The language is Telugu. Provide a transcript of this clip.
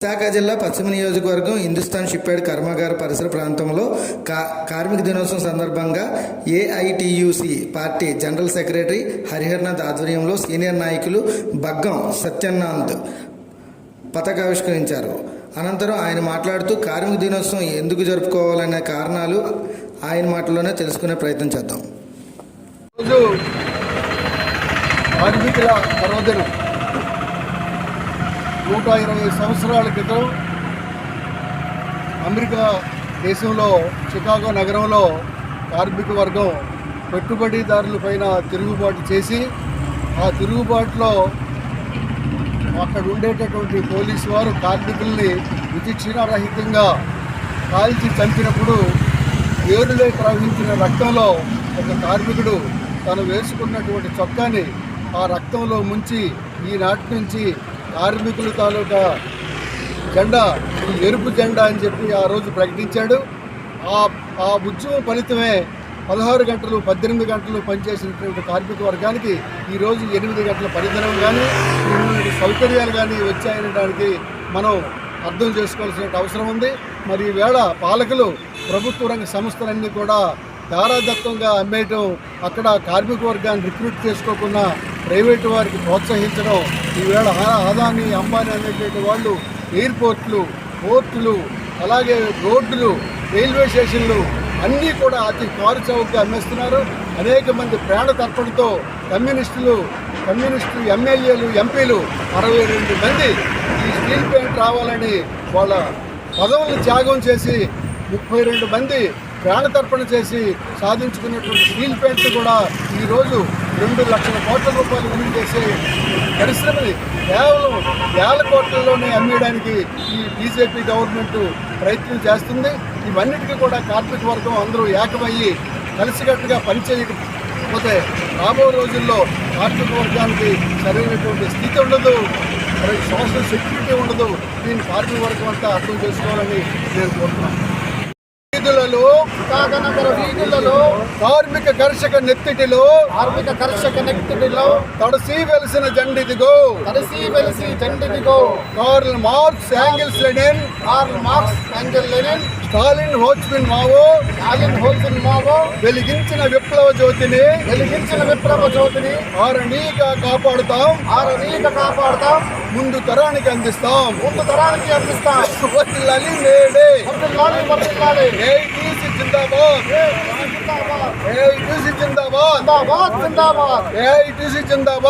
విశాఖ జిల్లా పశ్చిమ నియోజకవర్గం హిందుస్థాన్ షిప్యార్డ్ కర్మాగార పరిసర ప్రాంతంలో కార్మిక దినోత్సవం సందర్భంగా AITUC party general secretary Hariharanath ఆధ్వర్యంలో సీనియర్ నాయకులు బగ్గం సత్యనాథ్ పతాకావిష్కరించారు. అనంతరం ఆయన మాట్లాడుతూ కార్మిక దినోత్సవం ఎందుకు జరుపుకోవాలనే కారణాలు ఆయన మాటల్లోనే తెలుసుకునే ప్రయత్నం చేద్దాం. కార్మికుల పర్వదినం 120 సంవత్సరాల క్రితం అమెరికా దేశంలో షికాగో నగరంలో కార్మిక వర్గం పెట్టుబడిదారుల పైన తిరుగుబాటు చేసి ఆ తిరుగుబాటులో అక్కడ ఉండేటటువంటి పోలీసు వారు కార్మికుల్ని విచక్షణారహితంగా కాల్చి చంపినప్పుడు ఏరులై ప్రవహించిన రక్తంలో ఒక కార్మికుడు తను వేసుకున్నటువంటి చొక్కాని ఆ రక్తంలో ముంచి ఈనాటి నుంచి కార్మికుల తాలూకా జెండా ఎరుపు జెండా అని చెప్పి ఆ రోజు ప్రకటించాడు. ఆ ఉద్యమం ఫలితమే 16 గంటలు 18 గంటలు పనిచేసినటువంటి కార్మిక వర్గానికి ఈరోజు 8 గంటల పనిదినం కానీ సౌకర్యాలు కానీ వచ్చాయనడానికి మనం అర్థం చేసుకోవాల్సిన అవసరం ఉంది. మరి ఈవేళ పాలకులు ప్రభుత్వ రంగ సంస్థలన్నీ కూడా దారాదత్తంగా అమ్మేయటం, అక్కడ కార్మిక వర్గాన్ని రిక్రూట్ చేసుకోకుండా ప్రైవేటు వారికి ప్రోత్సహించడం, ఈవేళ అదానీ అంబానీ అనేటువంటి వాళ్ళు ఎయిర్పోర్ట్లు, పోర్టులు, అలాగే రోడ్లు, రైల్వే స్టేషన్లు అన్నీ కూడా అతి కారు చౌకగా అమ్మేస్తున్నారు. అనేక మంది ప్రాణ తర్పణతో కమ్యూనిస్టు ఎమ్మెల్యేలు, ఎంపీలు 62 మంది ఈ స్టీల్ ప్లాంట్ రావాలని వాళ్ళ పదవులను త్యాగం చేసి 32 మంది ప్రాణతర్పణ చేసి సాధించుకున్నటువంటి స్టీల్ ప్లాంట్ కూడా ఈరోజు 2 లక్షల కోట్ల రూపాయలు విలువ చేసే పరిశ్రమని కేవలం వేల కోట్లలోనే అమ్మేయడానికి ఈ బీజేపీ గవర్నమెంట్ ప్రయత్నం చేస్తుంది. ఇవన్నిటికీ కూడా కార్మిక వర్గం అందరూ ఏకమయ్యి కలిసికట్టుగా పనిచేయకపోతే రాబో రోజుల్లో కార్మిక వర్గానికి సరైనటువంటి స్థితి ఉండదు, సోషల్ సెక్యూరిటీ ఉండదు. దీన్ని కార్మిక వర్గం అంతా అర్థం చేసుకోవాలని నేను కోరుతున్నాను. విశాఖనగర వీధులలో కార్మిక కర్షక నెత్తిటిలో తడసి వెలిసిన జెండిదిగో Karl Marx Engels Lenin Stalin Ho Chi Minh Mao వెలిగించిన విప్లవ జ్యోతిని ఆరణీగా కాపాడుతాం, ముందు తరానికి అందిస్తాం. ఏఐటీసీ జిందాబాద్.